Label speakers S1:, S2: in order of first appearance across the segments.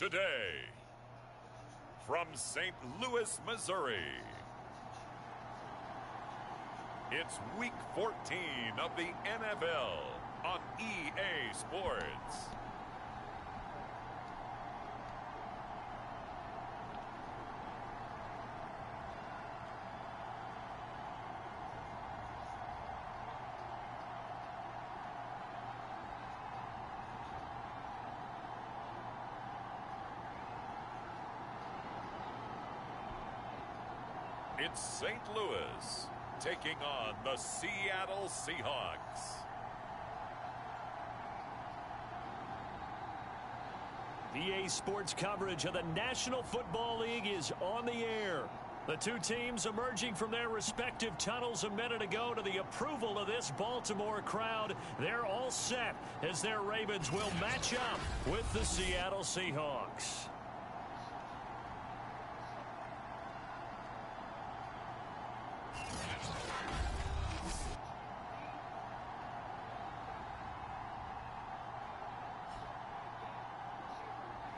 S1: today, from St. Louis, Missouri, it's Week 14 of the NFL on EA Sports. It's St. Louis taking on the Seattle Seahawks.
S2: EA Sports coverage of the National Football League is on the air. The two teams emerging from their respective tunnels a minute ago to the approval of this Baltimore crowd. They're all set as their Ravens will match up with the Seattle Seahawks.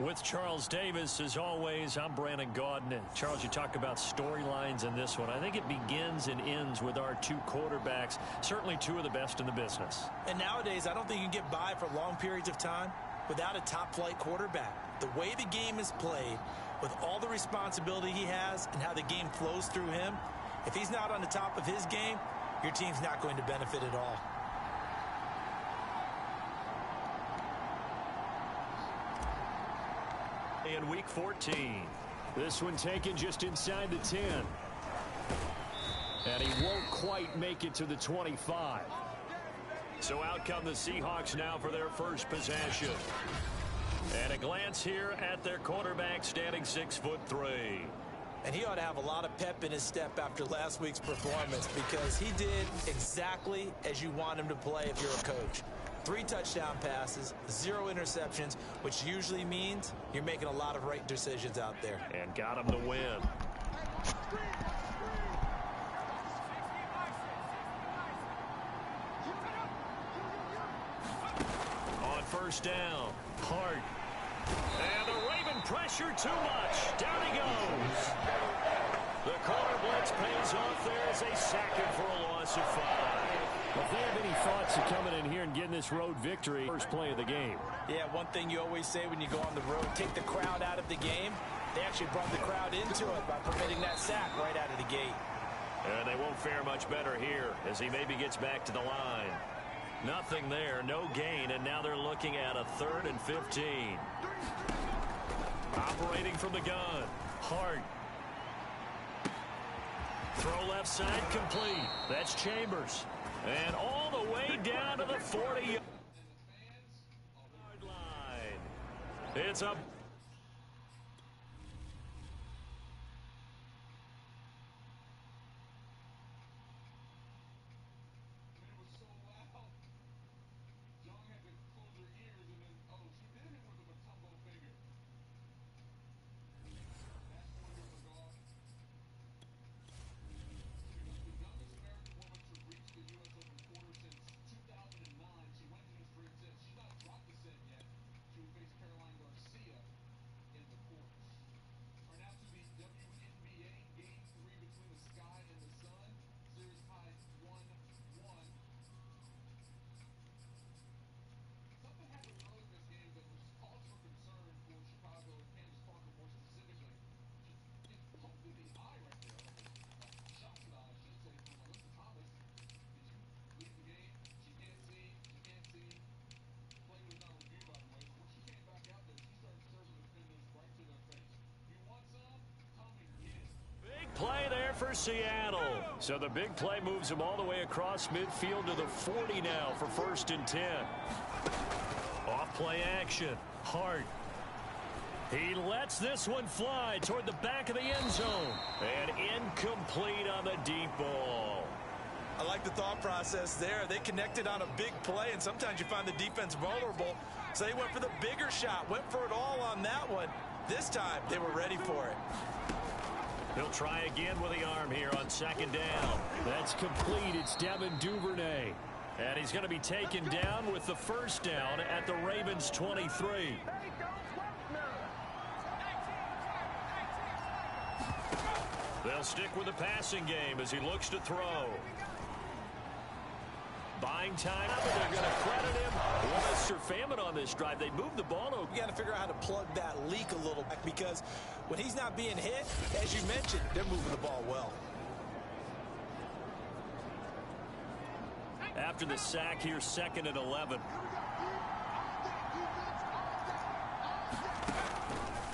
S2: With Charles Davis, as always, I'm Brandon Gaudin. Charles, you talk about storylines in this one. I think it begins and ends with our two quarterbacks, certainly two of the best in the business.
S3: And nowadays, I don't think you can get by for long periods of time without a top-flight quarterback. The way the game is played, with all the responsibility he has and how the game flows through him, if he's not on the top of his game, your team's not going to benefit at all.
S2: In Week 14. This one taken just inside the 10. And he won't quite make it to the 25. So out come the Seahawks now for their first possession. And a glance here at their quarterback standing 6'3".
S3: And he ought to have a lot of pep in his step after last week's performance because he did exactly as you want him to play if you're a coach. 3 touchdown passes, 0 interceptions, which usually means you're making a lot of right decisions out there.
S2: And got him to win. On first down, Hart. And the Raven pressure too much. Down he goes. The corner blitz pays off there as they sack him for a loss of 5. If they have any thoughts of coming in here and getting this road victory, first play of the game.
S3: Yeah, one thing you always say when you go on the road, take the crowd out of the game. They actually brought the crowd into it by permitting that sack right out of the gate.
S2: And they won't fare much better here as he maybe gets back to the line. Nothing there, no gain, and now they're looking at a 3rd and 15. Operating from the gun, Hart. Throw left side complete. That's Chambers. And all the way down to the 40-yard line. It's up. Play there for Seattle. So the big play moves them all the way across midfield to the 40 now for 1st and 10. Off play action. Hart. He lets this one fly toward the back of the end zone. And incomplete on the deep ball.
S3: I like the thought process there. They connected on a big play, and sometimes you find the defense vulnerable. So they went for the bigger shot, went for it all on that one. This time, they were ready for it.
S2: He'll try again with the arm here on 2nd down. That's complete. It's Devin Duvernay. And he's going to be taken down with the 1st down at the Ravens' 23. They'll stick with the passing game as he looks to throw. Buying time, but they're going to credit him. Well, Mr. Famine on this drive. They moved the ball over.
S3: You got to figure out how to plug that leak a little bit because when he's not being hit, as you mentioned, they're moving the ball well.
S2: After the sack here, 2nd and 11.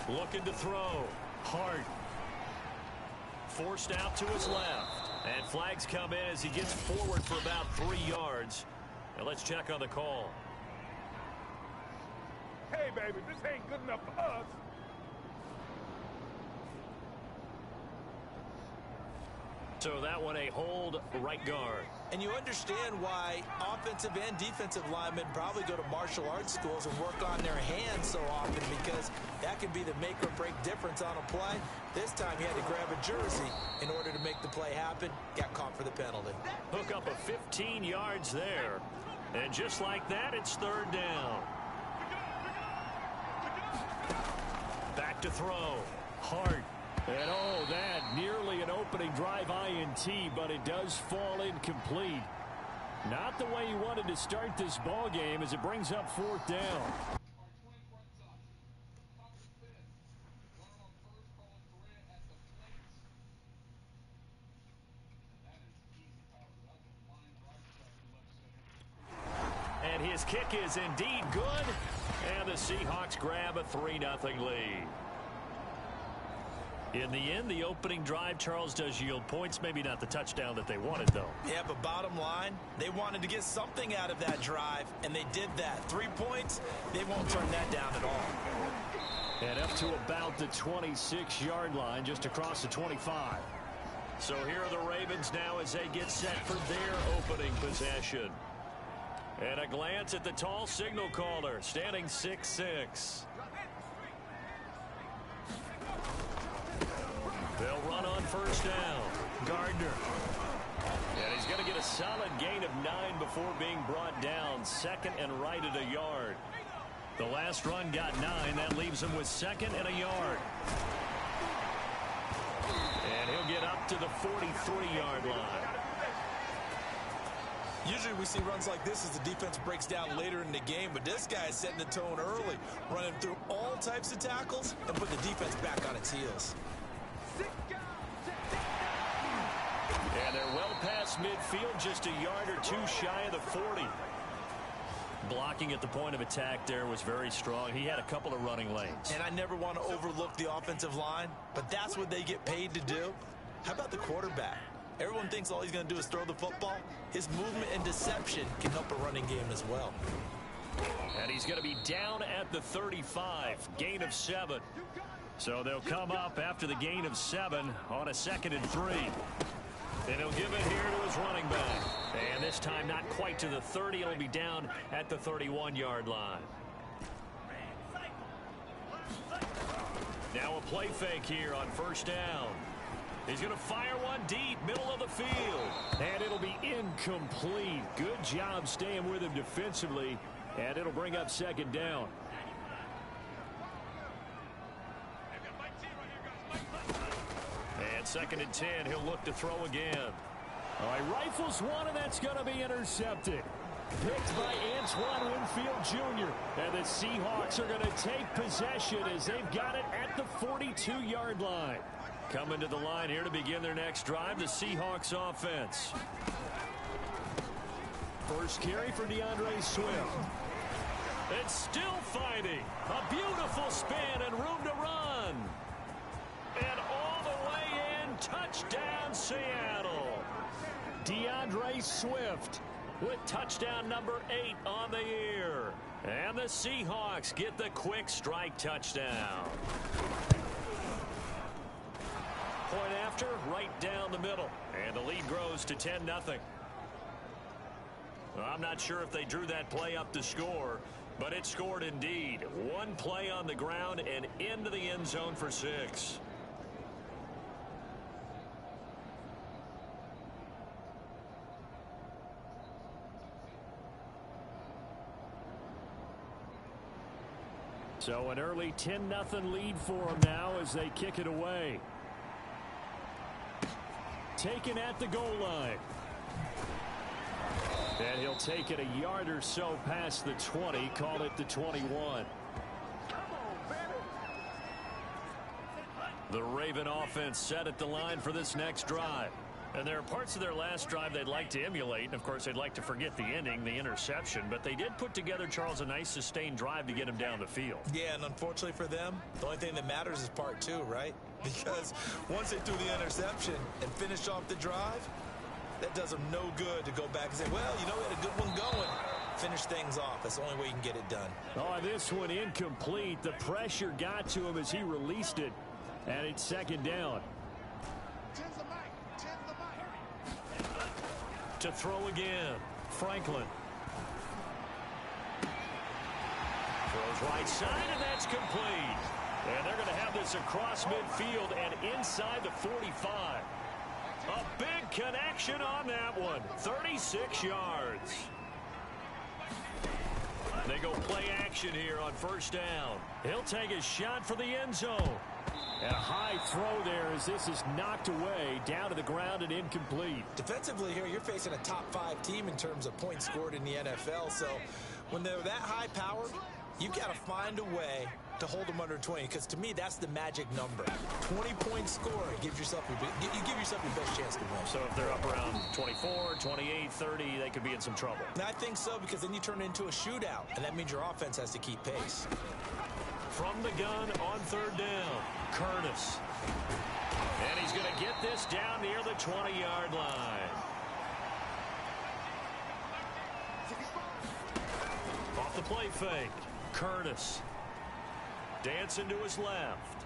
S2: Looking to throw. Hart. Forced out to his left. And flags come in as he gets forward for about 3 yards. Now let's check on the call.
S4: Hey, baby, this ain't good enough for us.
S2: So that one a hold right guard.
S3: And you understand why offensive and defensive linemen probably go to martial arts schools and work on their hands so often because that can be the make or break difference on a play. This time he had to grab a jersey in order to make the play happen. Got caught for the penalty.
S2: Hook up a 15 yards there. And just like that, it's 3rd down. Back to throw. Hart. And oh, that nearly an opening drive INT, but it does fall incomplete. Not the way he wanted to start this ball game as it brings up 4th down. And his kick is indeed good. And the Seahawks grab a 3-0 lead. In the end, the opening drive, Charles, does yield points. Maybe not the touchdown that they wanted, though.
S3: Yeah, but bottom line, they wanted to get something out of that drive, and they did that. 3 points, they won't turn that down at all.
S2: And up to about the 26-yard line, just across the 25. So here are the Ravens now as they get set for their opening possession. And a glance at the tall signal caller, standing 6'6". They'll run on 1st down. Gardner. And he's going to get a solid gain of 9 before being brought down. 2nd and right at a yard. The last run got 9. That leaves him with 2nd and a yard. And he'll get up to the 43-yard line.
S3: Usually we see runs like this as the defense breaks down later in the game, but this guy is setting the tone early, running through all types of tackles and put the defense back on its heels.
S2: And they're well past midfield, just a yard or 2 shy of the 40. Blocking at the point of attack there was very strong. He had a couple of running lanes.
S3: And I never want to overlook the offensive line, but that's what they get paid to do. How about the quarterback? Everyone thinks all he's going to do is throw the football. His movement and deception can help a running game as well.
S2: And he's going to be down at the 35, gain of 7. So they'll come up after the gain of 7 on a 2nd and 3. And he'll give it here to his running back. And this time not quite to the 30. It'll be down at the 31-yard line. Now a play fake here on 1st down. He's going to fire one deep, middle of the field. And it'll be incomplete. Good job staying with him defensively. And it'll bring up 2nd down. And 2nd and 10, he'll look to throw again. All right, rifles one, and that's going to be intercepted. Picked by Antoine Winfield Jr. And the Seahawks are going to take possession as they've got it at the 42-yard line. Coming to the line here to begin their next drive, the Seahawks offense. First carry for DeAndre Swift. It's still fighting. A beautiful spin and room to run. And all the way in, touchdown Seattle. DeAndre Swift with touchdown number 8 on the year. And the Seahawks get the quick strike touchdown. Point after, right down the middle. And the lead grows to 10-0. Well, I'm not sure if they drew that play up to score, but it scored indeed. One play on the ground and into the end zone for 6. So an early 10-0 lead for them now as they kick it away. taken at the goal line. And he'll take it a yard or so past the 20, call it the 21. The Raven offense set at the line for this next drive. And there are parts of their last drive they'd like to emulate. And, of course, they'd like to forget the ending, the interception. But they did put together, Charles, a nice sustained drive to get him down the field.
S3: Yeah, and unfortunately for them, the only thing that matters is part two, right? Because once they threw the interception and finished off the drive, that does them no good to go back and say, well, you know, we had a good one going. Finish things off. That's the only way you can get it done.
S2: Oh, this one incomplete. The pressure got to him as he released it. And it's second down. To throw again. Franklin. Throws right side, and that's complete. And they're going to have this across midfield and inside the 45. A big connection on that one. 36 yards. They go play action here on first down. He'll take a shot for the end zone. And a high throw there as this is knocked away, down to the ground and incomplete.
S3: Defensively here, you're facing a top-5 team in terms of points scored in the NFL. So when they're that high-powered, you've got to find a way to hold them under 20, because to me, that's the magic number. 20-point score, you give yourself your best chance to win.
S2: So if they're up around 24, 28, 30, they could be in some trouble.
S3: And I think so, because then you turn it into a shootout, and that means your offense has to keep pace.
S2: From the gun on third down, Curtis. And he's going to get this down near the 20-yard line. Off the play fake, Curtis. Dancing to his left.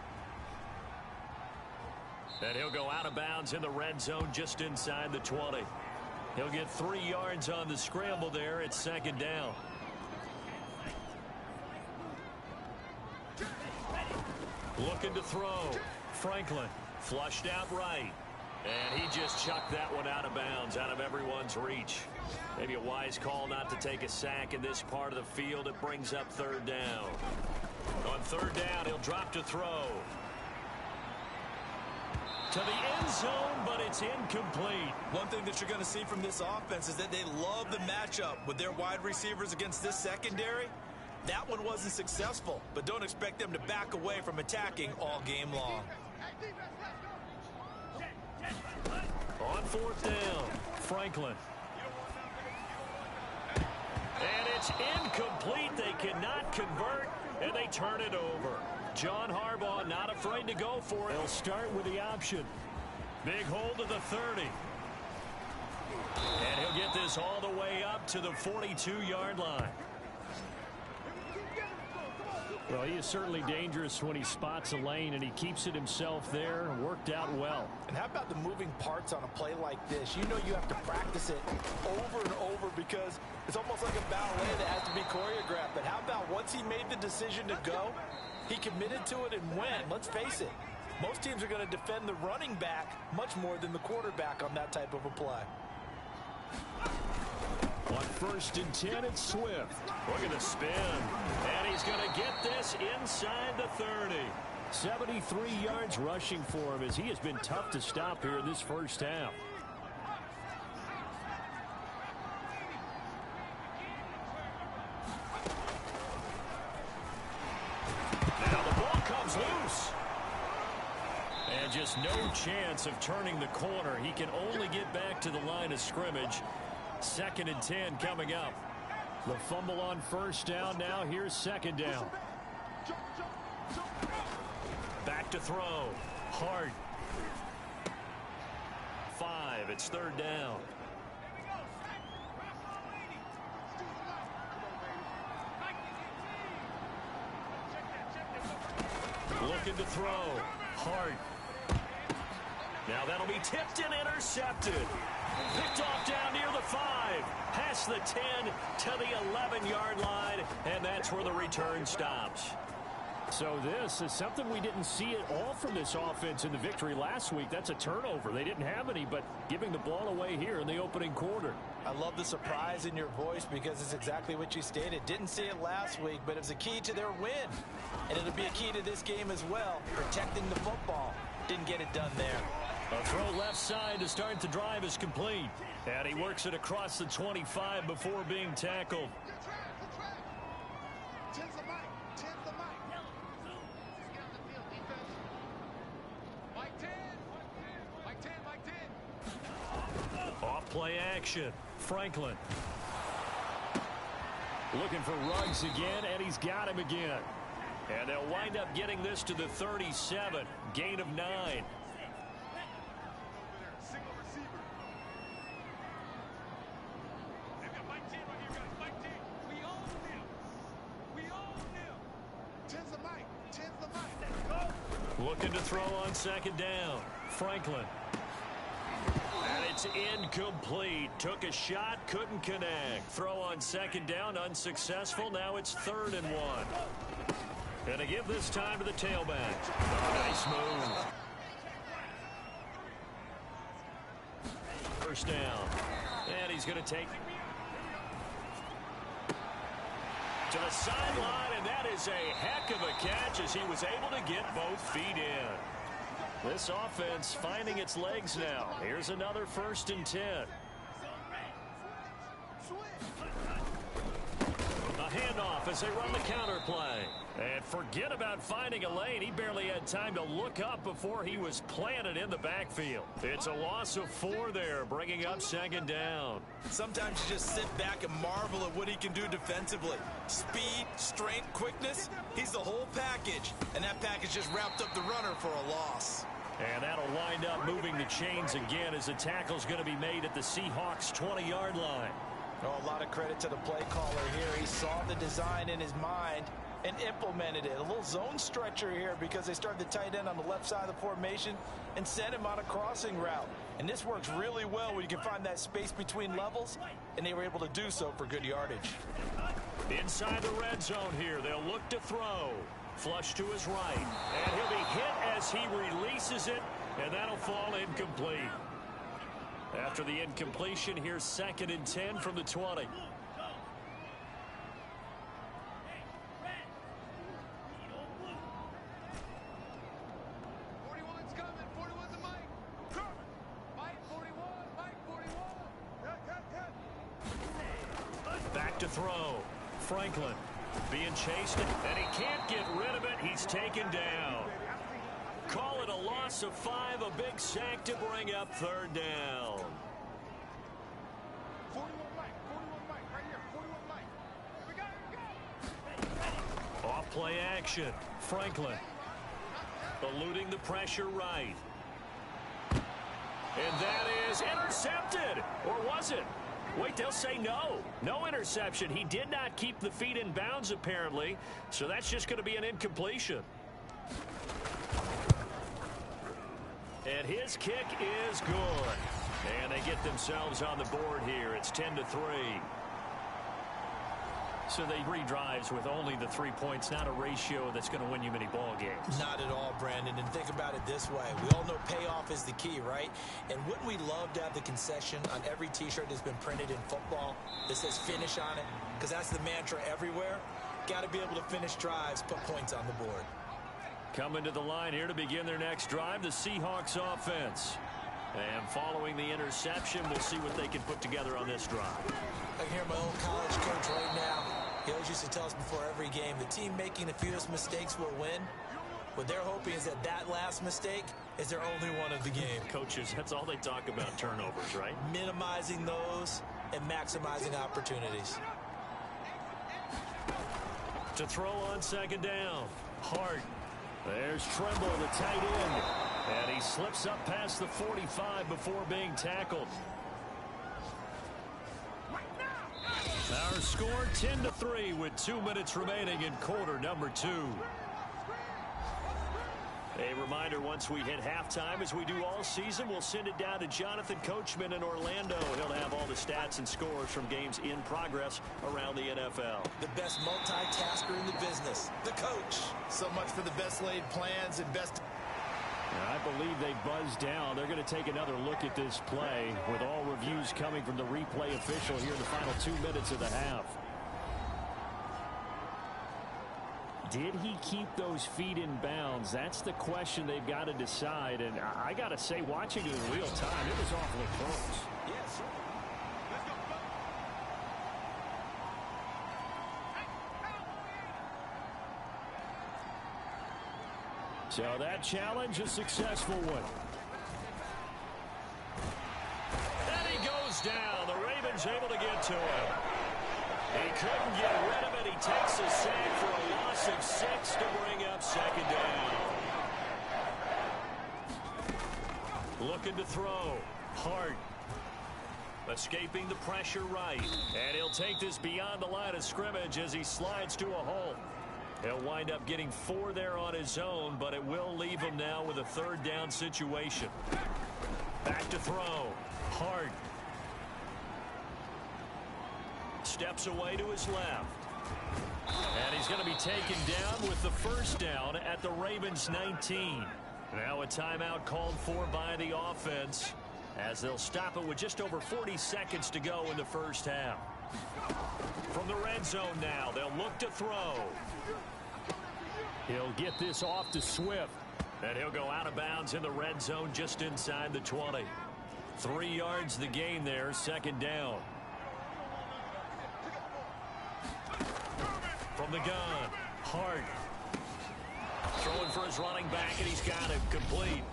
S2: And he'll go out of bounds in the red zone just inside the 20. He'll get 3 yards on the scramble there. It's second down. Looking to throw. Franklin flushed out right. And he just chucked that one out of bounds, out of everyone's reach. Maybe a wise call not to take a sack in this part of the field. It brings up third down. On third down, he'll drop to throw. To the end zone, but it's incomplete.
S3: One thing that you're going to see from this offense is that they love the matchup with their wide receivers against this secondary. That one wasn't successful, but don't expect them to back away from attacking all game long.
S2: On fourth down, Franklin. And it's incomplete. They cannot convert, and they turn it over. John Harbaugh not afraid to go for it. He'll start with the option. Big hold to the 30. And he'll get this all the way up to the 42-yard line. Well, he is certainly dangerous when he spots a lane, and he keeps it himself there. Worked out well.
S3: And how about the moving parts on a play like this? You know you have to practice it over and over because it's almost like a ballet that has to be choreographed. But how about once he made the decision to go, he committed to it and went. Let's face it, most teams are going to defend the running back much more than the quarterback on that type of a play.
S2: On first and 10, it's Swift. Look at the spin. And he's going to get this inside the 30. 73 yards rushing for him as he has been tough to stop here in this first half. Now the ball comes loose. And just no chance of turning the corner. He can only get back to the line of scrimmage. Second and 10 coming up. The fumble on first down. Now here's second down. Back to throw. Hart. 5. It's third down. Looking to throw. Hart. Now that'll be tipped and intercepted. Picked off down near the 5. Past the 10 to the 11-yard line. And that's where the return stops. So this is something we didn't see at all from this offense in the victory last week. That's a turnover. They didn't have any, but giving the ball away here in the opening quarter.
S3: I love the surprise in your voice because it's exactly what you stated. Didn't see it last week, but it was a key to their win. And it'll be a key to this game as well, protecting the football. Didn't get it done there.
S2: A throw left side to start the drive is complete. And he works it across the 25 before being tackled. Off play action. Franklin. Looking for Ruggs again, and he's got him again. And they'll wind up getting this to the 37. Gain of 9. Looking to throw on second down. Franklin. And it's incomplete. Took a shot, couldn't connect. Throw on second down, unsuccessful. Now it's 3rd and 1. And to give this time to the tailback. Oh, nice move. First down. And he's going to take to the sideline, and that is a heck of a catch as he was able to get both feet in. This offense finding its legs now. Here's another 1st and 10. A handoff as they run the counter play. And forget about finding a lane. He barely had time to look up before he was planted in the backfield. It's a loss of 4 there, bringing up 2nd down.
S3: Sometimes you just sit back and marvel at what he can do defensively. Speed, strength, quickness, he's the whole package. And that package just wrapped up the runner for a loss.
S2: And that'll wind up moving the chains again as the tackle's going to be made at the Seahawks 20-yard line.
S3: Oh, a lot of credit to the play caller here. He saw the design in his mind and implemented it. A little zone stretcher here because they started the tight end on the left side of the formation and sent him on a crossing route. And this works really well when you can find that space between levels, and they were able to do so for good yardage.
S2: Inside the red zone here, they'll look to throw. Flush to his right. And he'll be hit as he releases it, and that'll fall incomplete. After the incompletion, here's 2nd and 10 from the 20. Back to throw. Franklin being chased, and he can't get rid of it. He's taken down. Call it a loss of 5, a big sack to bring up 3rd down.
S4: 41 Mike, right here, 41 Mike. We got it,
S2: Off play action. Franklin eluding the pressure right. And that is intercepted. Or was it? Wait, they'll say no. No interception. He did not keep the feet in bounds, apparently. So that's just going to be an incompletion. And his kick is good. And they get themselves on the board here. It's 10-3. So they 3 drives with only the 3 points, not a ratio that's going to win you many ball games.
S3: Not at all, Brandon. And think about it this way. We all know payoff is the key, right? And wouldn't we love to have the concession on every T-shirt that's been printed in football that says finish on it? Because that's the mantra everywhere. Got to be able to finish drives, put points on the board.
S2: Coming to the line here to begin their next drive, the Seahawks offense. And following the interception, we'll see what they can put together on this drive.
S3: I can hear my old college coach right now. He always used to tell us before every game, the team making the fewest mistakes will win. What they're hoping is that that last mistake is their only one of the game.
S2: Coaches, that's all they talk about, turnovers, right?
S3: Minimizing those and maximizing opportunities.
S2: To throw on second down. Hart. There's Tremble, the tight end. And he slips up past the 45 before being tackled. Our score 10-3 with 2 minutes remaining in quarter number 2. A reminder, once we hit halftime, as we do all season, we'll send it down to Jonathan Coachman in Orlando. He'll have all the stats and scores from games in progress around the NFL.
S3: The best multitasker in the business, the coach. So much for the best laid plans and best...
S2: I believe they buzzed down. They're going to take another look at this play with all reviews coming from the replay official here in the final 2 minutes of the half. Did he keep those feet in bounds? That's the question they've got to decide. And I got to say, watching it in real time, it was awfully close.
S3: Yes.
S2: So that challenge, a successful one. And he goes down. The Ravens able to get to him. He couldn't get rid of it. He takes a sack for a loss of 6 to bring up second down. Looking to throw. Hart. Escaping the pressure right. And he'll take this beyond the line of scrimmage as he slides to a halt. He'll wind up getting 4 there on his own, but it will leave him now with a third down situation. Back to throw. Hart. Steps away to his left. And he's going to be taken down with the first down at the Ravens 19. Now a timeout called for by the offense as they'll stop it with just over 40 seconds to go in the first half. From the red zone now, they'll look to throw. He'll get this off to Swift. And he'll go out of bounds in the red zone just inside the 20. 3 yards the gain there, second down. From the gun, Hart. Throwing for his running back, and he's got him complete.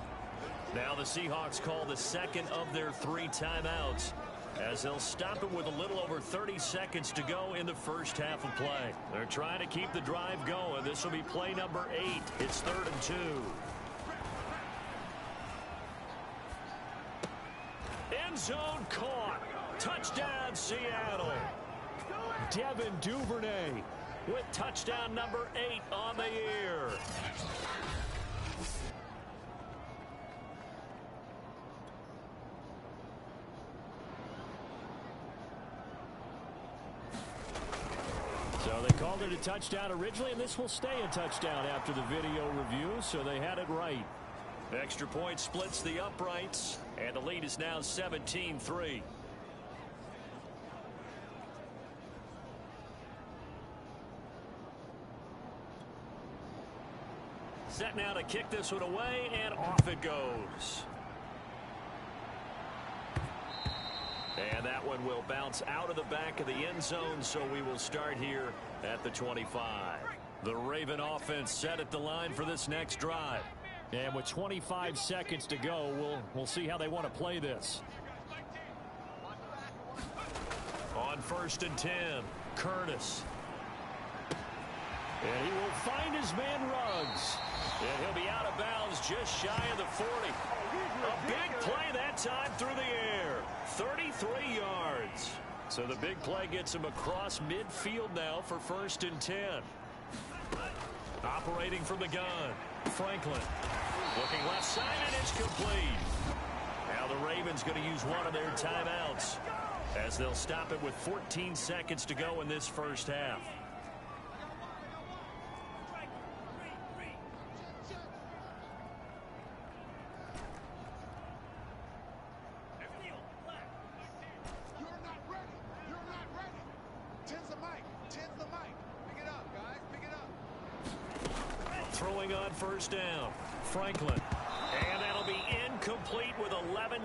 S2: Now the Seahawks call the second of their 3 timeouts as they'll stop it with a little over 30 seconds to go in the first half of play. They're trying to keep the drive going. This will be play number 8. It's 3rd and 2. End zone caught. Touchdown, Seattle. Devin Duvernay with touchdown number 8 on the year. So they called it a touchdown originally, and this will stay a touchdown after the video review, so they had it right. Extra point splits the uprights, and the lead is now 17-3. Set now to kick this one away, and off it goes. And that one will bounce out of the back of the end zone, so we will start here at the 25. The Raven offense set at the line for this next drive. And with 25 seconds to go, we'll see how they want to play this. On 1st and 10, Curtis. And he will find his man Ruggs. And he'll be out of bounds just shy of the 40. A big play that time through the air. 33 yards. So the big play gets him across midfield now for 1st and 10. Operating from the gun, Franklin. Looking left side, and it's complete. Now the Ravens going to use one of their timeouts as they'll stop it with 14 seconds to go in this first half. Throwing on 1st down, Franklin. And that'll be incomplete with 11.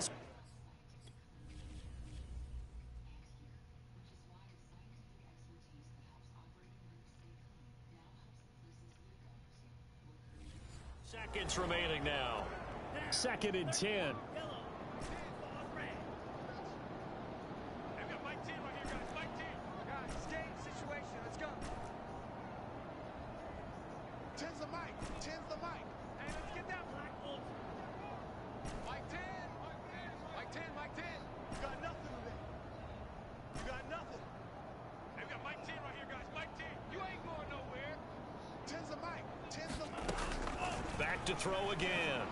S2: Seconds remaining now. 2nd and 10. Back to throw again.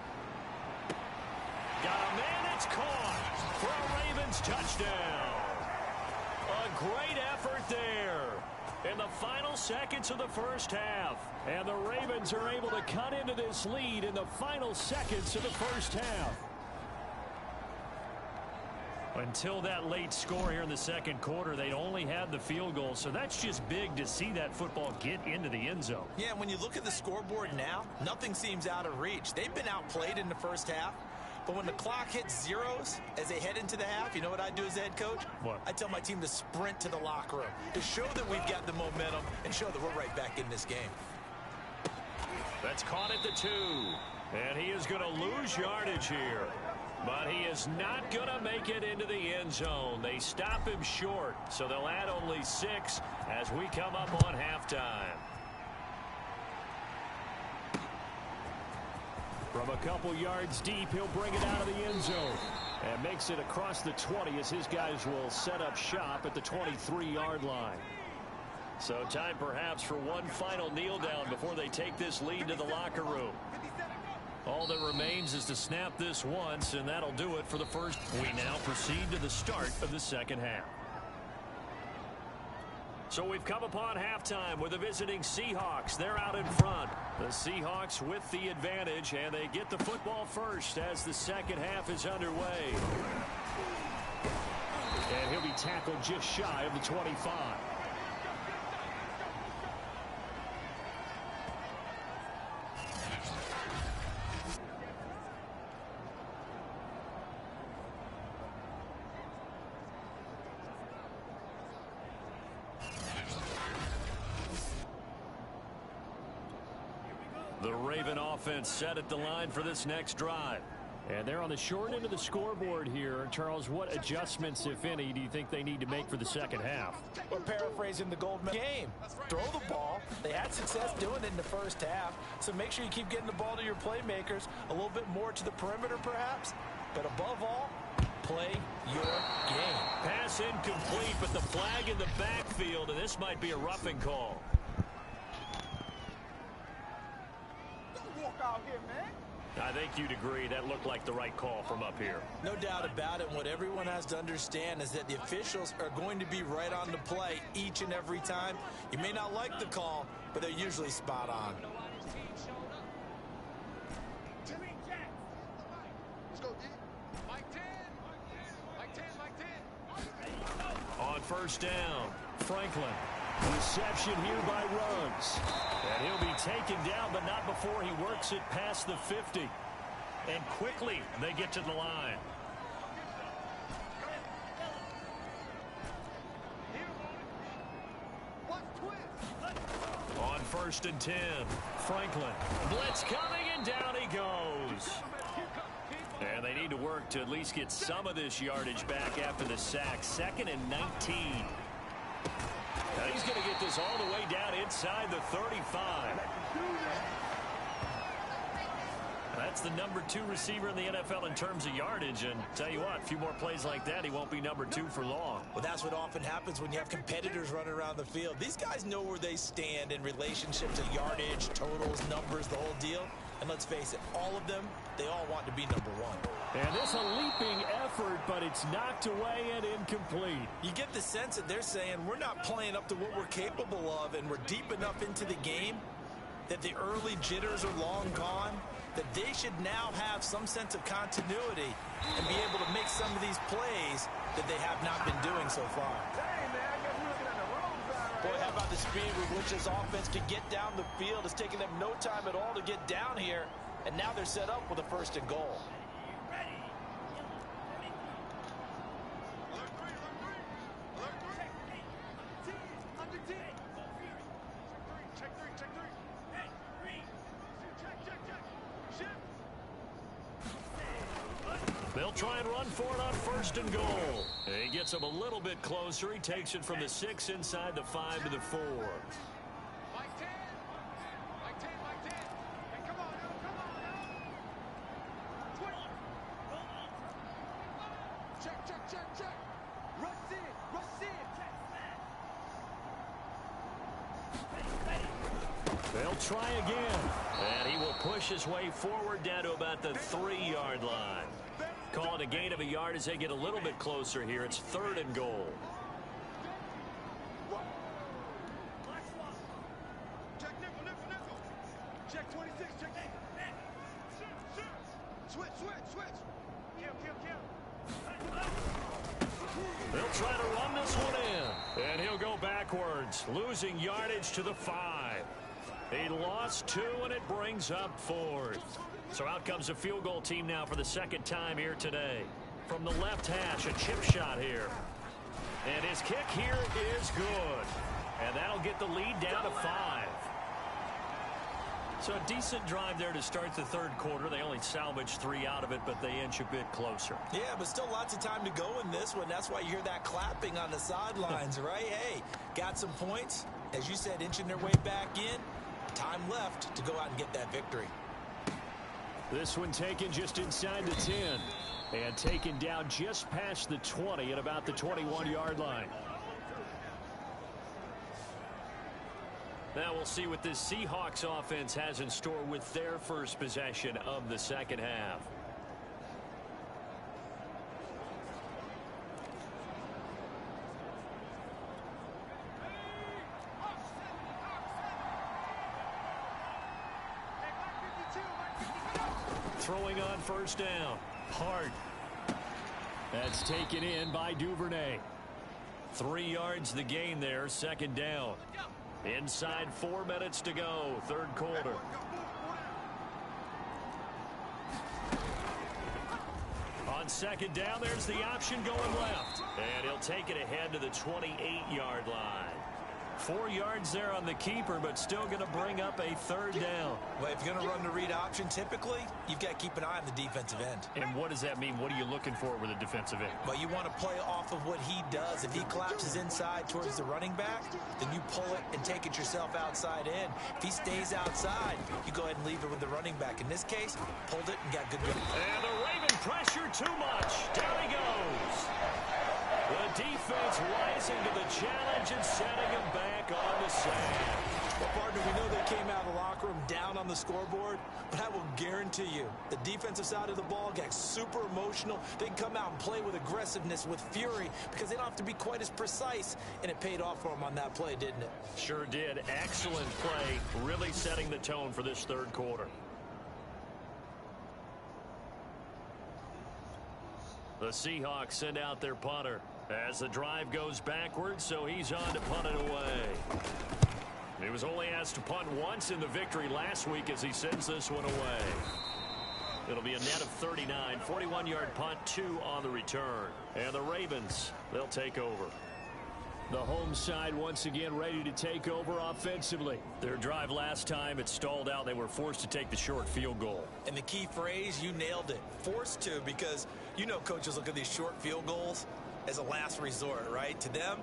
S2: Got a man, it's caught for a Ravens touchdown. A great effort there in the final seconds of the first half. And the Ravens are able to cut into this lead in the final seconds of the first half. Until that late score here in the second quarter, they'd only had the field goal, so that's just big to see that football get into the end zone.
S3: Yeah, and when you look at the scoreboard now, nothing seems out of reach. They've been outplayed in the first half, but when the clock hits zeros as they head into the half, you know what I do as the head coach?
S2: What?
S3: I tell my team to sprint to the locker room to show that we've got the momentum and show that we're right back in this game.
S2: That's caught at the 2, and he is going to lose yardage here. But he is not going to make it into the end zone. They stop him short, so they'll add only 6 as we come up on halftime. From a couple yards deep, he'll bring it out of the end zone. And makes it across the 20 as his guys will set up shop at the 23-yard line. So time perhaps for one final kneel down before they take this lead to the locker room. All that remains is to snap this once, and that'll do it for the first. We now proceed to the start of the second half. So we've come upon halftime with the visiting Seahawks. They're out in front. The Seahawks with the advantage, and they get the football first as the second half is underway. And he'll be tackled just shy of the 25. The Raven offense set at the line for this next drive. And they're on the short end of the scoreboard here. Charles, what adjustments, if any, do you think they need to make for the second half?
S3: We're paraphrasing the gold game. Throw the ball. They had success doing it in the first half. So make sure you keep getting the ball to your playmakers. A little bit more to the perimeter, perhaps. But above all, play your game.
S2: Pass incomplete, but the flag in the backfield, and this might be a roughing call.
S4: Out here, man.
S2: I think you'd agree that looked like the right call from up here.
S3: No doubt about it. What everyone has to understand is that the officials are going to be right on the play each and every time. You may not like the call, but they're usually spot on.
S4: Let's go, D. Mike 10. Mike 10. Mike 10.
S2: On first down, Franklin. Reception here by Ruggs. And he'll be taken down, but not before he works it past the 50. And quickly, they get to the line. On first and 10, Franklin. Blitz coming, and down he goes. And they need to work to at least get some of this yardage back after the sack. 2nd and 19. Now he's going to get this all the way down inside the 35. That's the number 2 receiver in the NFL in terms of yardage. And tell you what, a few more plays like that, he won't be number 2 for long.
S3: Well, that's what often happens when you have competitors running around the field. These guys know where they stand in relationship to yardage, totals, numbers, the whole deal. And let's face it, all of them, they all want to be number 1.
S2: And this a leaping effort, but it's knocked away and incomplete.
S3: You get the sense that they're saying we're not playing up to what we're capable of, and we're deep enough into the game that the early jitters are long gone, that they should now have some sense of continuity and be able to make some of these plays that they have not been doing so far.
S4: Hey, man, I guess we're looking at the wrong side right
S3: Boy,
S4: now.
S3: how about the speed with which this offense can get down the field? It's taking them no time at all to get down here, and now they're set up with a 1st and goal.
S2: They'll try and run for it on 1st and goal. He gets him a little bit closer. He takes it from the 6 inside the 5 to the 4.
S4: Mike 10. Mike 10. Mike 10. Hey, come on now. Come on now. 20. Check, check, check, check. Rush in. Rush in.
S2: They'll try again. And he will push his way forward down to about the 3-yard line. Call it a gain of a yard as they get a little bit closer here. It's 3rd and goal.
S4: Check nickel, nickel, nickel. Check 26, check nickel. Switch, switch, switch. Kill, kill, kill.
S2: They'll try to run this one in. And he'll go backwards, losing yardage to the 5. He lost 2, and it brings up 4th. So out comes a field goal team now for the second time here today. From the left hash, a chip shot here. And his kick here is good. And that'll get the lead down to 5. So a decent drive there to start the third quarter. They only salvaged 3 out of it, but they inch a bit closer.
S3: Yeah, but still lots of time to go in this one. That's why you hear that clapping on the sidelines, right? Hey, got some points. As you said, inching their way back in. Time left to go out and get that victory.
S2: This one taken just inside the 10. And taken down just past the 20 at about the 21-yard line. Now we'll see what this Seahawks offense has in store with their first possession of the second half. Throwing on first down. Hart. That's taken in by Duvernay. 3 yards the gain there, second down. Inside 4 minutes to go, third quarter. On second down, there's the option going left. And he'll take it ahead to the 28-yard line. 4 yards there on the keeper, but still going to bring up a third down.
S3: Well, if you're going to run the read option, typically, you've got to keep an eye on the defensive end.
S2: And what does that mean? What are you looking for with a defensive end?
S3: Well, you want to play off of what he does. If he collapses inside towards the running back, then you pull it and take it yourself outside in. If he stays outside, you go ahead and leave it with the running back. In this case, pulled it and got good.
S2: And the Raven pressure too much. Down he goes. The defense rising to the challenge and setting him back on the sand.
S3: Well, partner, we know they came out of the locker room down on the scoreboard, but I will guarantee you the defensive side of the ball got super emotional. They can come out and play with aggressiveness, with fury, because they don't have to be quite as precise, and it paid off for them on that play, didn't it?
S2: Sure did. Excellent play, really setting the tone for this third quarter. The Seahawks send out their punter as the drive goes backwards, so he's on to punt it away. He was only asked to punt once in the victory last week as he sends this one away. It'll be a net of 39, 41-yard punt, 2 on the return. And the Ravens, they'll take over. The home side once again ready to take over offensively. Their drive last time, it stalled out. They were forced to take the short field goal.
S3: And the key phrase, you nailed it. Forced to, because you know coaches look at these short field goals as a last resort, right? To them,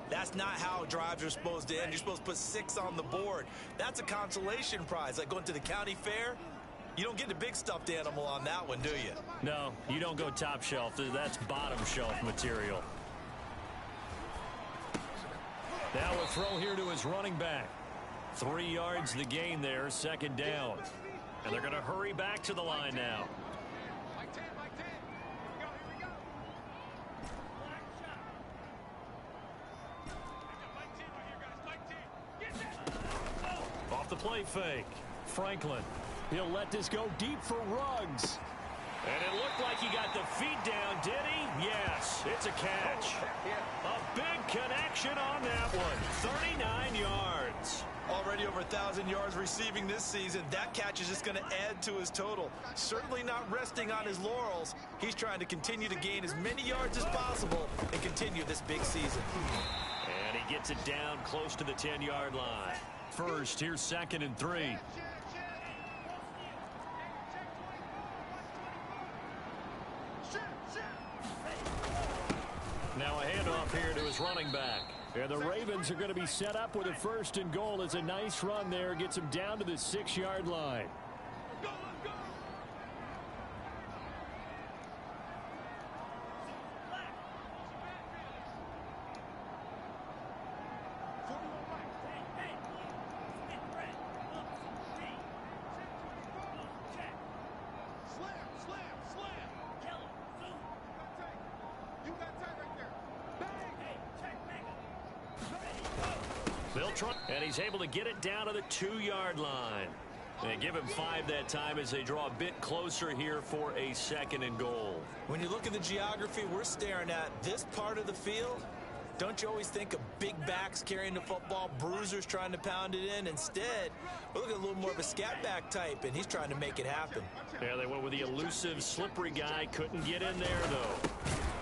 S3: that's not how drives are supposed to end. You're supposed to put 6 on the board. That's a consolation prize. Like going to the county fair, you don't get the big stuffed animal on that one, do you?
S2: No, you don't go top shelf. That's bottom shelf material. Now a throw here to his running back. 3 yards the gain there, second down. And they're going to hurry back to the line now. Off the play fake. Franklin. He'll let this go deep for Ruggs. And it looked like he got the feet down, did he? Yes, it's a catch. A big connection on that one. 39 yards.
S3: Already over 1,000 yards receiving this season. That catch is just going to add to his total. Certainly not resting on his laurels. He's trying to continue to gain as many yards as possible and continue this big season.
S2: And he gets it down close to the 10-yard line. First, here's 2nd and 3. Now a handoff here to his running back. And the Ravens are going to be set up with a 1st and goal. It's a nice run there. Gets him down to the 6-yard line. And he's able to get it down to the 2-yard line. And give him 5 that time as they draw a bit closer here for a 2nd and goal.
S3: When you look at the geography we're staring at, this part of the field, don't you always think of big backs carrying the football, bruisers trying to pound it in? Instead, we're looking at a little more of a scat back type, and he's trying to make it happen.
S2: Yeah, they went with the elusive, slippery guy. Couldn't get in there, though.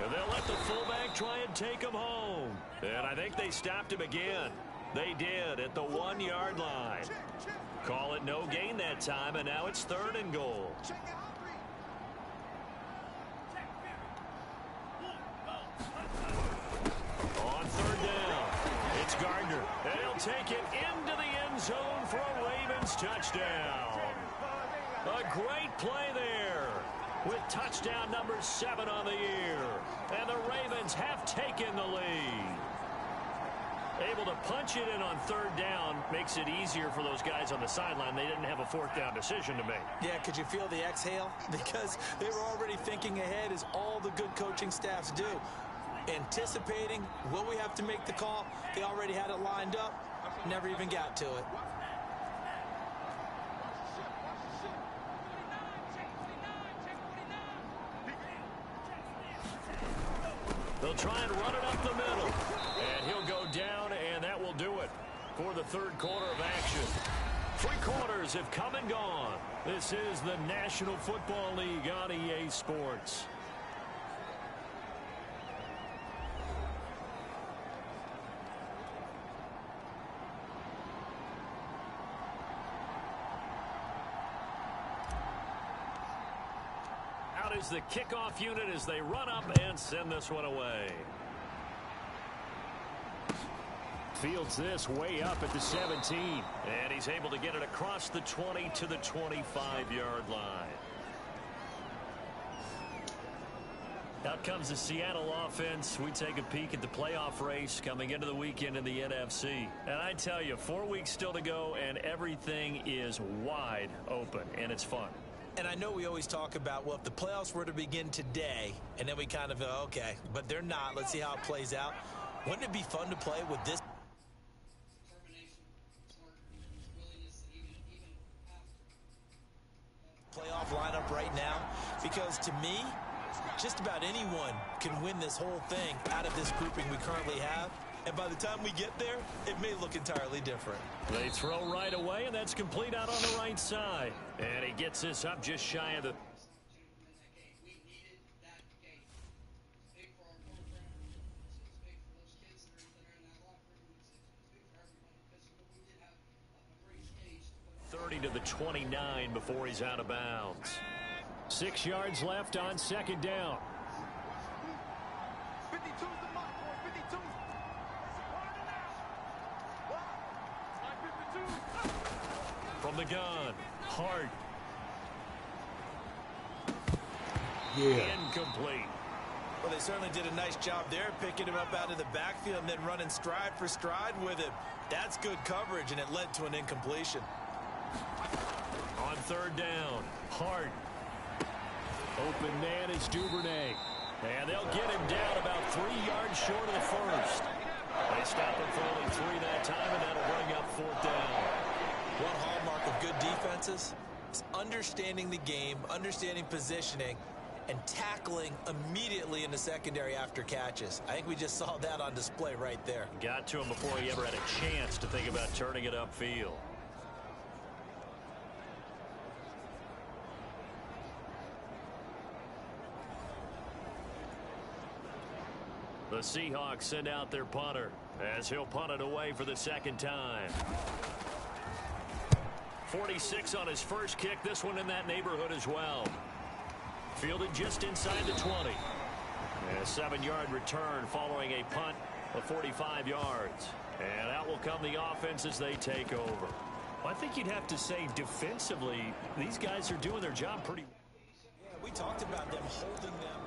S2: And they'll let the fullback try and take him home. And I think they stopped him again. They did at the 1-yard line. Call it no gain that time, and now it's 3rd and goal. On 3rd down, it's Gardner, and he'll take it into the end zone for a Ravens touchdown. A great play there with touchdown number 7 on the year. And the Ravens have taken the lead. Able to punch it in on 3rd down makes it easier for those guys on the sideline. They didn't have a 4th down decision to make.
S3: Yeah, could you feel the exhale? Because they were already thinking ahead, as all the good coaching staffs do. Anticipating, will we have to make the call? They already had it lined up. Never even got to it.
S2: They'll try and run it up the middle. And he'll go down, and that will do it for the 3rd quarter of action. 3 quarters have come and gone. This is the National Football League on EA Sports. Out is the kickoff unit as they run up and send this one away. Fields this way up at the 17. And he's able to get it across the 20 to the 25-yard line. Out comes the Seattle offense. We take a peek at the playoff race coming into the weekend in the NFC. And I tell you, 4 weeks still to go, and everything is wide open, and it's fun.
S3: And I know we always talk about, well, if the playoffs were to begin today, and then we kind of go, okay, but they're not. Let's see how it plays out. Wouldn't it be fun to play with this playoff lineup right now? Because to me, just about anyone can win this whole thing out of this grouping we currently have. And by the time we get there, it may look entirely different.
S2: They throw right away, and that's complete out on the right side. And he gets this up just shy of the... to the 29 before he's out of bounds. 6 yards left on 2nd down.
S4: 52's the mark, 52.
S2: From the gun, Hart. Incomplete.
S3: Well, they certainly did a nice job there, picking him up out of the backfield and then running stride for stride with him. That's good coverage, and it led to an incompletion.
S2: On 3rd down, Hart. Open man is Duvernay. And they'll get him down about 3 yards short of the first. They stop him for only 3 that time, and that'll bring up 4th down.
S3: One hallmark of good defenses is understanding the game, understanding positioning, and tackling immediately in the secondary after catches. I think we just saw that on display right there.
S2: Got to him before he ever had a chance to think about turning it upfield. The Seahawks send out their punter as he'll punt it away for the 2nd time. 46 on his first kick. This one in that neighborhood as well. Fielded just inside the 20. And a 7-yard return following a punt of 45 yards. And out will come the offense as they take over. Well, I think you'd have to say defensively, these guys are doing their job pretty well.
S3: Yeah, we talked about them holding them.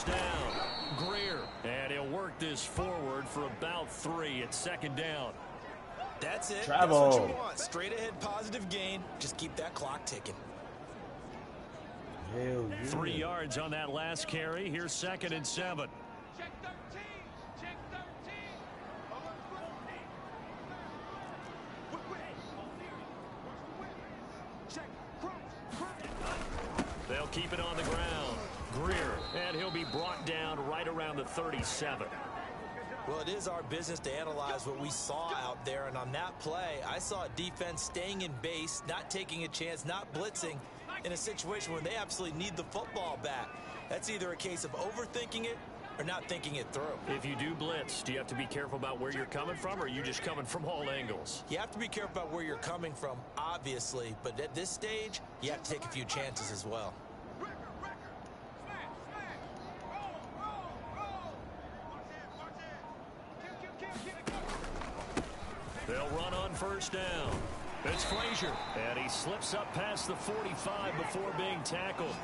S2: Down. Greer. And he'll work this forward for about 3 at 2nd down.
S3: That's it.
S5: Travel.
S3: That's what you want. Straight ahead positive gain. Just keep that clock ticking.
S5: Hell yeah.
S2: 3 yards on that last carry. Here's 2nd and 7.
S4: Check 13. Check 13. Check.
S2: They'll keep it on the ground. Greer, and he'll be brought down right around the 37.
S3: Well, it is our business to analyze what we saw out there, and on that play, I saw a defense staying in base, not taking a chance, not blitzing in a situation where they absolutely need the football back. That's either a case of overthinking it or not thinking it through.
S2: If you do blitz, do you have to be careful about where you're coming from, or are you just coming from all angles?
S3: You have to be careful about where you're coming from, obviously, but at this stage, you have to take a few chances as well.
S2: They'll run on 1st down. It's Frazier, and he slips up past the 45 before being tackled.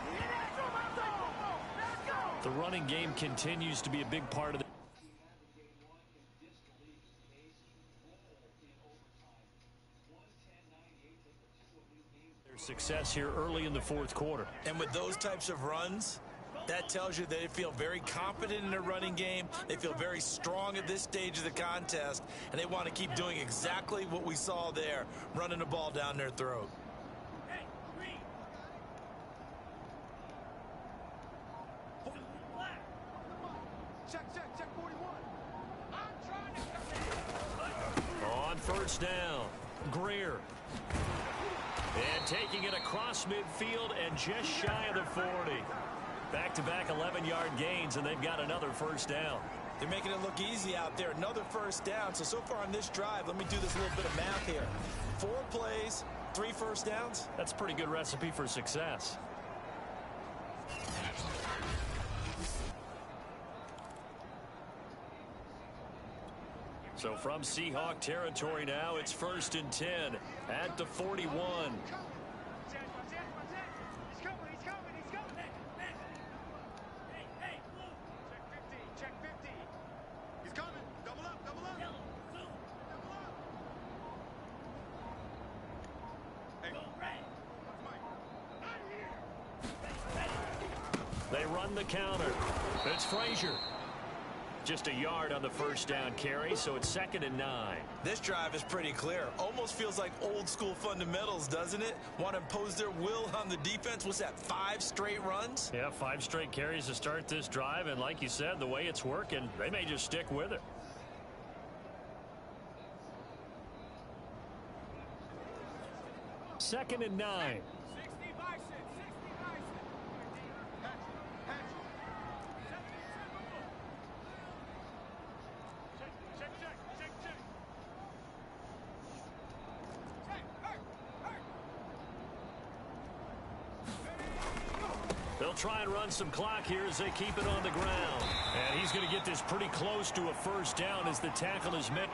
S2: The running game continues to be a big part of the their success here early in the 4th quarter.
S3: And with those types of runs, that tells you that they feel very confident in their running game. They feel very strong at this stage of the contest, and they want to keep doing exactly what we saw there, running the ball down their throat.
S4: Check 41. I'm trying to
S2: On 1st down, Greer. And taking it across midfield and just shy of the 40. Back-to-back 11-yard gains, and they've got another 1st down.
S3: They're making it look easy out there. Another 1st down. So far on this drive, let me do this little bit of math here. 4 plays, 3 1st downs.
S2: That's a pretty good recipe for success. So from Seahawk territory now, it's 1st and 10 at the 41.
S4: Check 50. He's coming. Double up. Hey.
S2: They run the counter. It's Frazier. Just a yard on the 1st down carry, so it's 2nd and 9.
S3: This drive is pretty clear. Almost feels like old school fundamentals, doesn't it? Want to impose their will on the defense. What's that, 5 straight runs?
S2: Yeah, 5 straight carries to start this drive, and like you said, the way it's working, they may just stick with it. Second and 9. They'll try and run some clock here as they keep it on the ground. And he's going to get this pretty close to a 1st down as the tackle is made.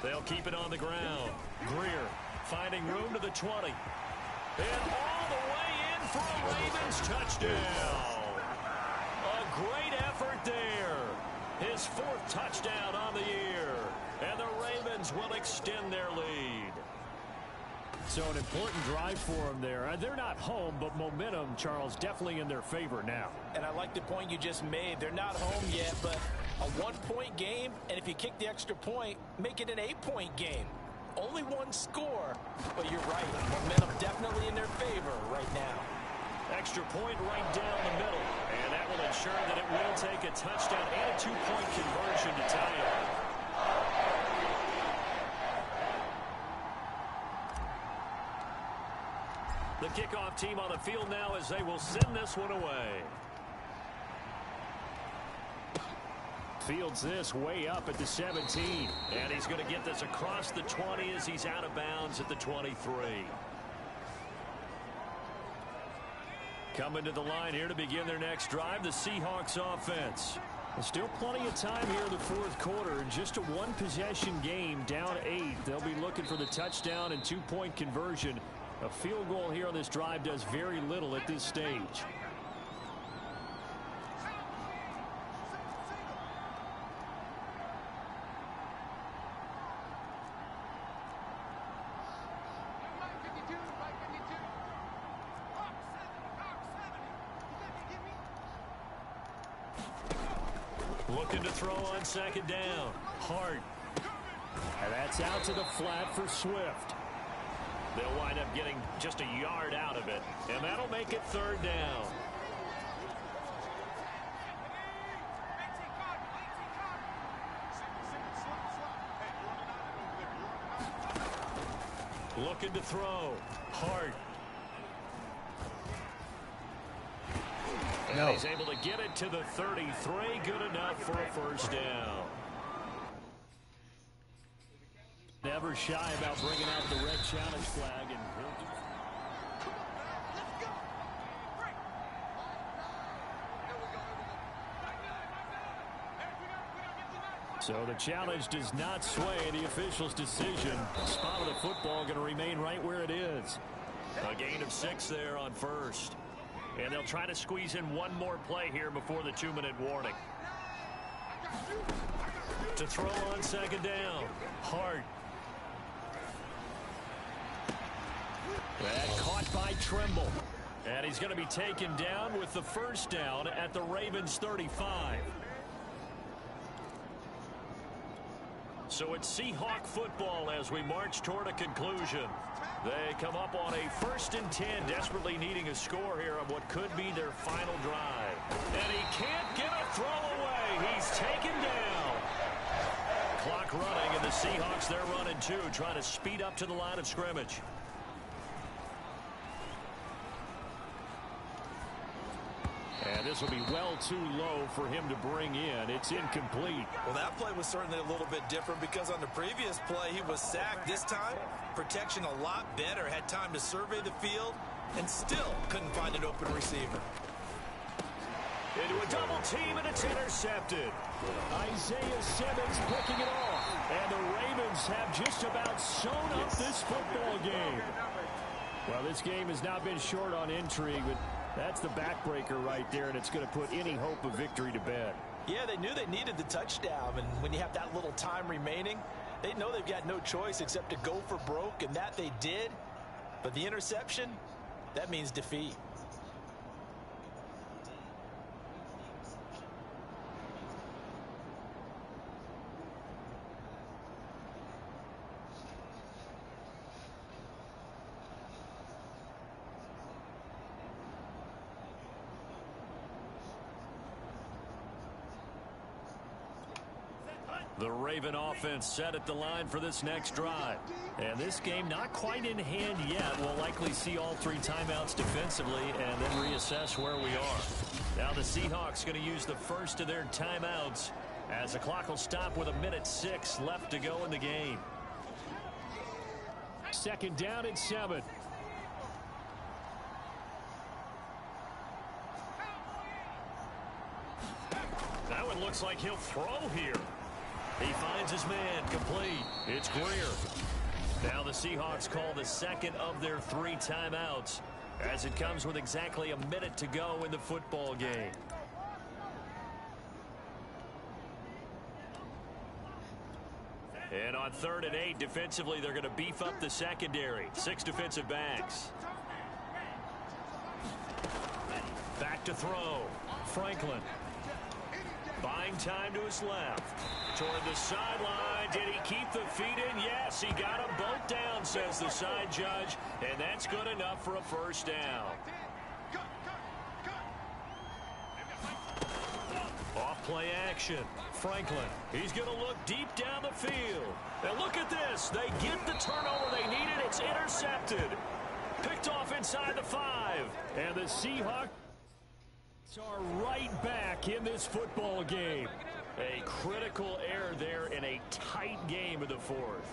S2: They'll keep it on the ground. Greer finding room to the 20. And all the way in for a Ravens touchdown. A great effort there. His 4th touchdown on the year. And the Ravens will extend their lead. So an important drive for them there. They're not home, but momentum, Charles, definitely in their favor now.
S3: And I like the point you just made. They're not home yet, but a 1-point game, and if you kick the extra point, make it an 8-point game. Only 1 score, but you're right. Momentum definitely in their favor right now.
S2: Extra point right down the middle, and that will ensure that it will take a touchdown and a 2-point conversion to tie it. The kickoff team on the field now as they will send this one away. Fields this way up at the 17. And he's going to get this across the 20 as he's out of bounds at the 23. Coming to the line here to begin their next drive, the Seahawks offense. There's still plenty of time here in the fourth quarter. In just a one-possession game, down 8. They'll be looking for the touchdown and two-point conversion. A field goal here on this drive does very little at this stage. Looking to throw on second down. Hart. And that's out to the flat for Swift. They'll wind up getting just a yard out of it. And that'll make it third down. Looking to throw. Hart. And he's able to get it to the 33. Good enough for a first down. Never shy about bringing out the red challenge flag. And so the challenge does not sway the official's decision. The spot of the football going to remain right where it is. A gain of 6 there on first. And they'll try to squeeze in one more play here before the 2-minute warning. To throw on second down. Hart. And caught by Trimble. And he's going to be taken down with the first down at the Ravens 35. So it's Seahawk football as we march toward a conclusion. They come up on a 1st and 10, desperately needing a score here on what could be their final drive. And he can't get a throw away. He's taken down. Clock running, and the Seahawks, they're running too, trying to speed up to the line of scrimmage. And this will be well too low for him to bring in. It's incomplete.
S3: Well, that play was certainly a little bit different because on the previous play, he was sacked. This time, protection a lot better. Had time to survey the field and still couldn't find an open receiver.
S2: Into a double team, and it's intercepted. Isaiah Simmons picking it off. And the Ravens have just about sewn up this football game. Well, this game has not been short on intrigue, but that's the backbreaker right there, and it's going to put any hope of victory to bed.
S3: Yeah, they knew they needed the touchdown, and when you have that little time remaining, they know they've got no choice except to go for broke, and that they did. But the interception, that means defeat.
S2: The Raven offense set at the line for this next drive. And this game not quite in hand yet. We'll likely see all 3 timeouts defensively and then reassess where we are. Now the Seahawks going to use the first of their timeouts as the clock will stop with 1:06 left to go in the game. Second down and 7. That one looks like he'll throw here. He finds his man, complete. It's Greer. Now the Seahawks call the second of their 3 timeouts as it comes with exactly 1 minute to go in the football game. And on 3rd and 8, defensively, they're going to beef up the secondary. 6 defensive backs. Back to throw. Franklin. Buying time to his left. Toward the sideline. Did he keep the feet in? Yes, he got them both down, says the side judge. And that's good enough for a first down. Off play action. Franklin. He's going to look deep down the field. And look at this. They get the turnover they needed. It's intercepted. Picked off inside the 5. And the Seahawks are right back in this football game. A critical error there in a tight game of the 4th.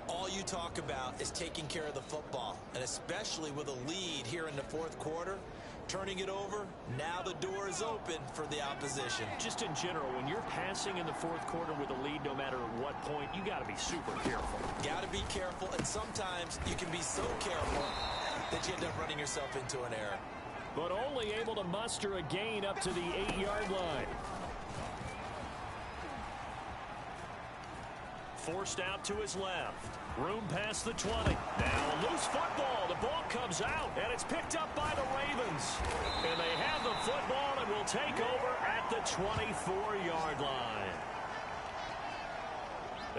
S3: All you talk about is taking care of the football, and especially with a lead here in the 4th quarter, turning it over, now the door is open for the opposition.
S2: Just in general, when you're passing in the fourth quarter with a lead, no matter what point, you got to be super careful.
S3: Got to be careful, and sometimes you can be so careful that you end up running yourself into an error.
S2: But only able to muster a gain up to the 8-yard line. Forced out to his left. Room past the 20. Now a loose football. The ball comes out, and it's picked up by the Ravens. And they have the football and will take over at the 24-yard line.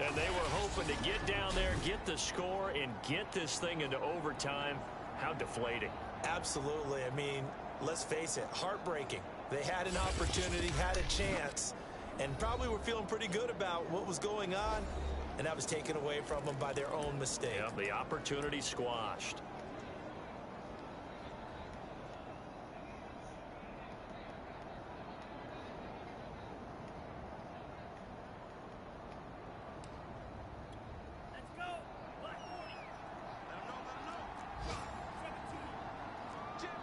S2: And they were hoping to get down there, get the score, and get this thing into overtime. How deflating.
S3: Absolutely. I mean, let's face it, heartbreaking. They had an opportunity, had a chance, and probably were feeling pretty good about what was going on. And that was taken away from them by their own mistake.
S2: Yep, the opportunity squashed.
S4: Let's go. Black 40. Let him know. 17. Jim.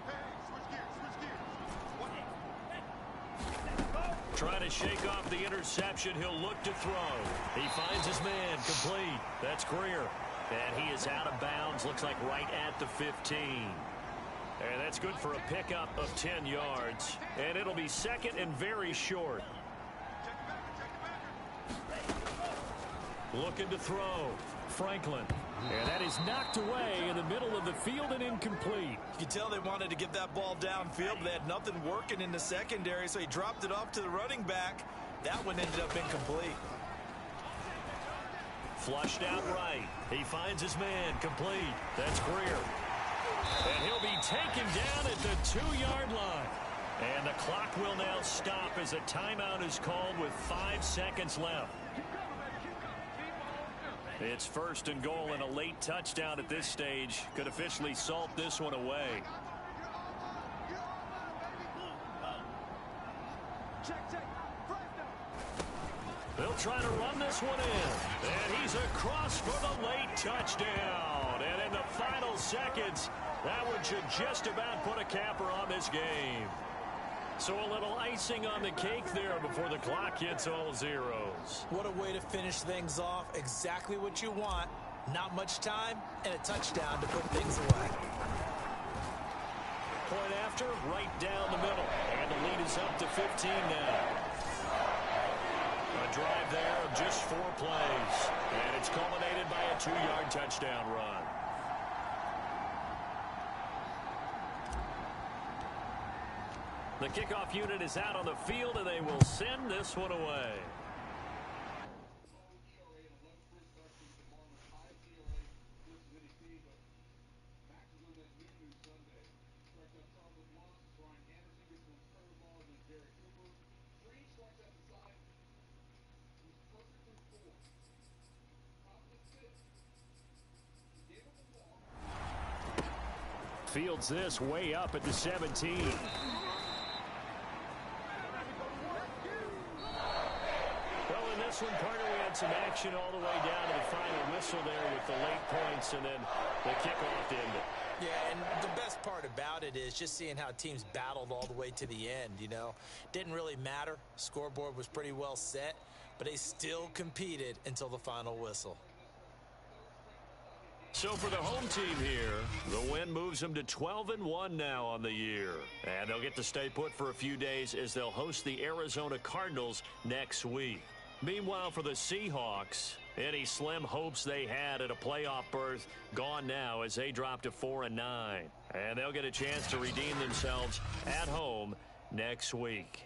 S4: Hey, switch gears.
S2: Trying to shake off the interception. He'll look to throw. He finds his man complete. That's Greer. And he is out of bounds. Looks like right at the 15. And that's good for a pickup of 10 yards. And it'll be second and very short. Looking to throw. Franklin. And that is knocked away in the middle of the field and incomplete.
S3: You can tell they wanted to get that ball downfield, but they had nothing working in the secondary, so he dropped it off to the running back. That one ended up incomplete.
S2: Flushed out right. He finds his man complete. That's Greer. And he'll be taken down at the 2-yard line. And the clock will now stop as a timeout is called with 5 seconds left. It's first and goal, and a late touchdown at this stage could officially salt this one away. They'll try to run this one in. And he's across for the late touchdown. And in the final seconds, that one should just about put a capper on this game. So a little icing on the cake there before the clock hits all zeros.
S3: What a way to finish things off. Exactly what you want. Not much time and a touchdown to put things away.
S2: Point after, right down the middle. And the lead is up to 15 now. A drive there of just 4 plays. And it's culminated by a 2-yard touchdown run. The kickoff unit is out on the field, and they will send this one away. Fields this way up at the 17. This one, partner, we had some action all the way down to the final whistle there with the late points and then the kickoff to end it.
S3: Yeah, and the best part about it is just seeing how teams battled all the way to the end, you know. Didn't really matter. Scoreboard was pretty well set, but they still competed until the final whistle.
S2: So for the home team here, the win moves them to 12-1 now on the year. And they'll get to stay put for a few days as they'll host the Arizona Cardinals next week. Meanwhile, for the Seahawks, any slim hopes they had at a playoff berth gone now as they drop to 4-9. And they'll get a chance to redeem themselves at home next week.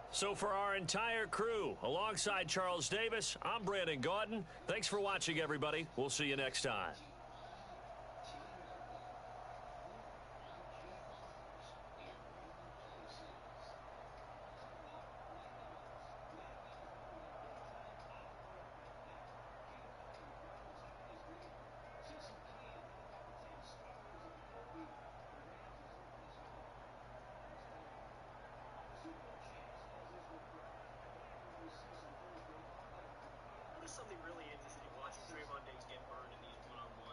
S2: So for our entire crew, alongside Charles Davis, I'm Brandon Gaudin. Thanks for watching, everybody. We'll see you next time.
S5: Something really interesting watching Trayvon Diggs get burned in these one-on-one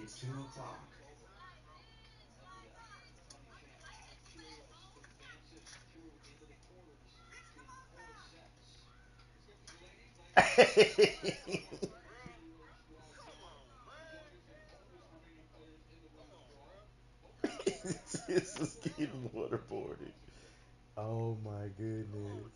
S5: It's 2 o'clock. This is getting waterboarded. Oh my goodness. Oh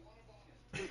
S5: my god.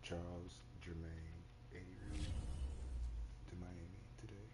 S5: Charles Jermaine Avery to Miami today.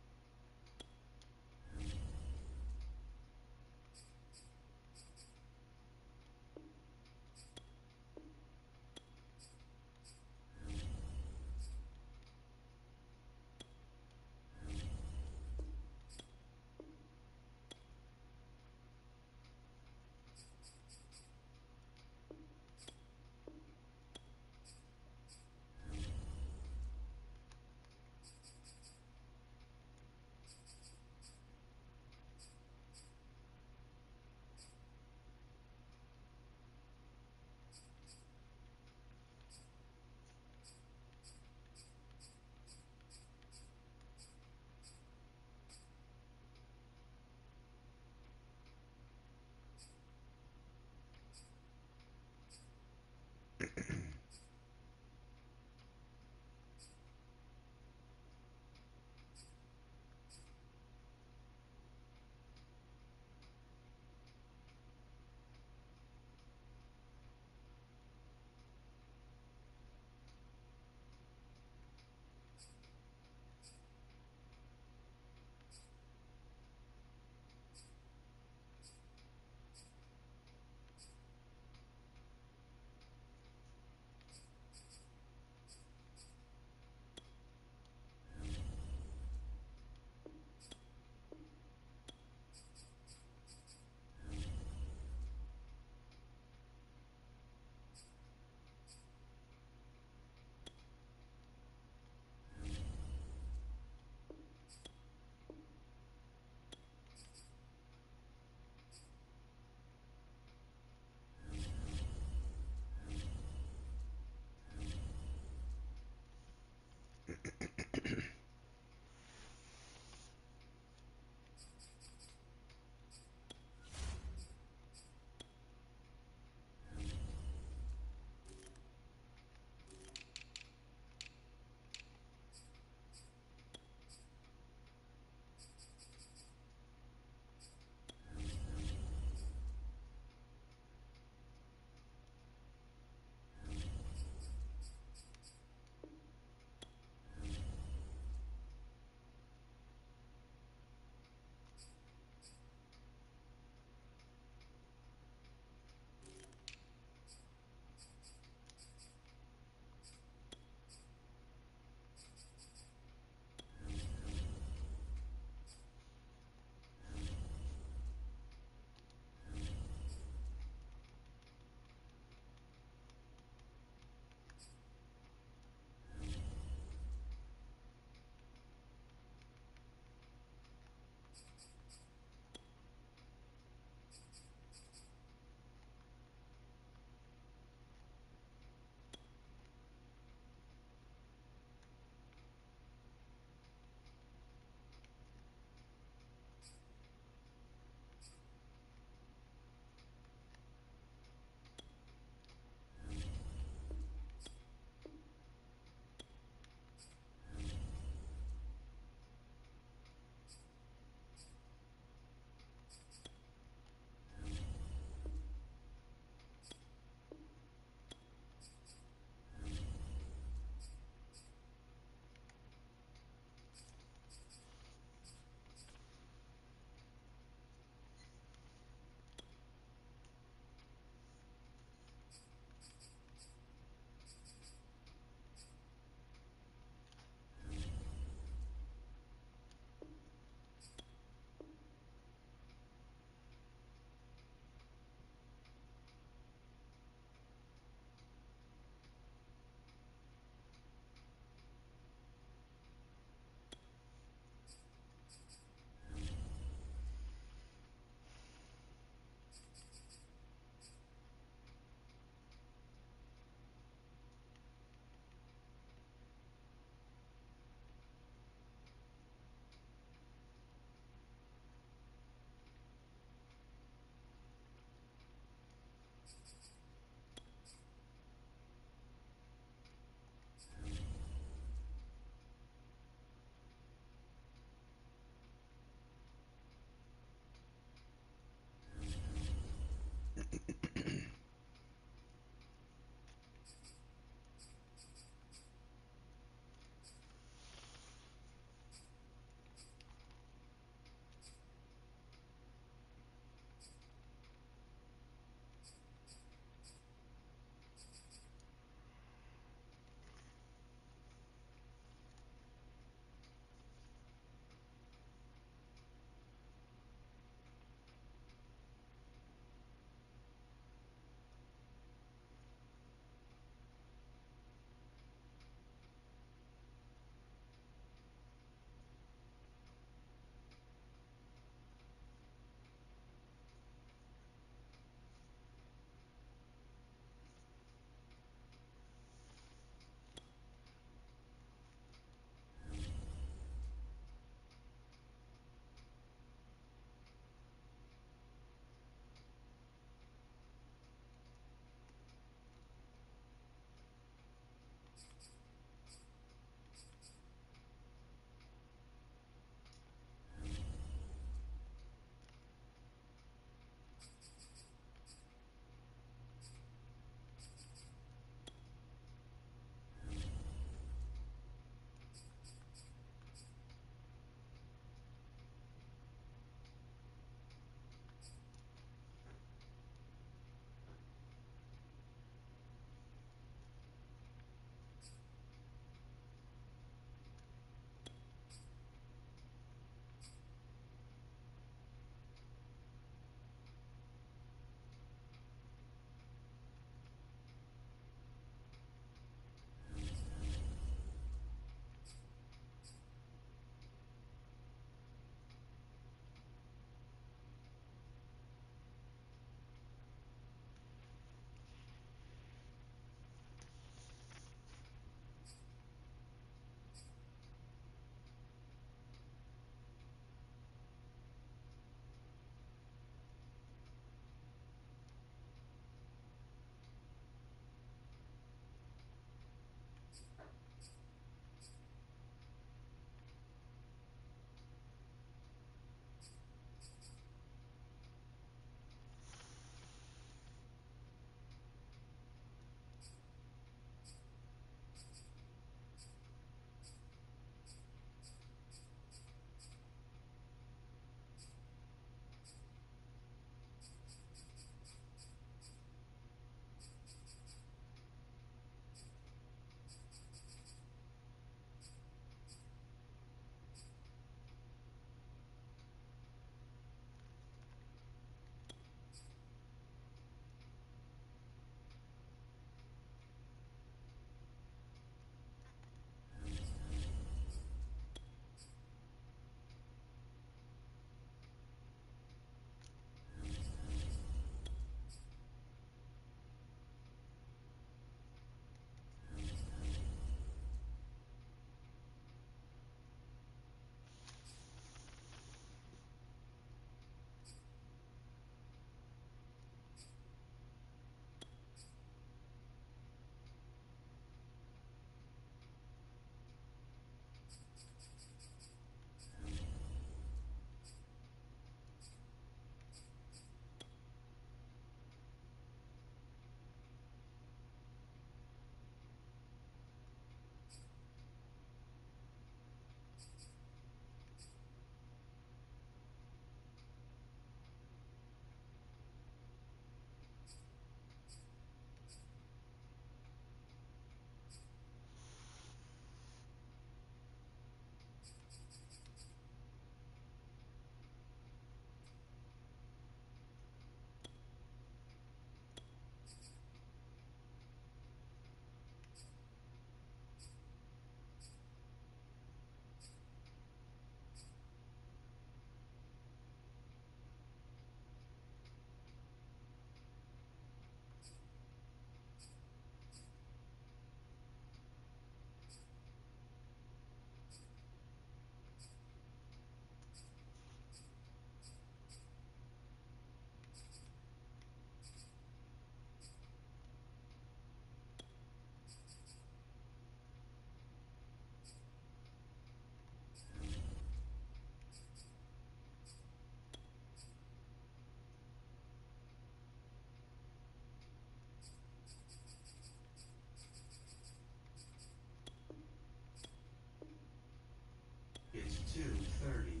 S5: 30.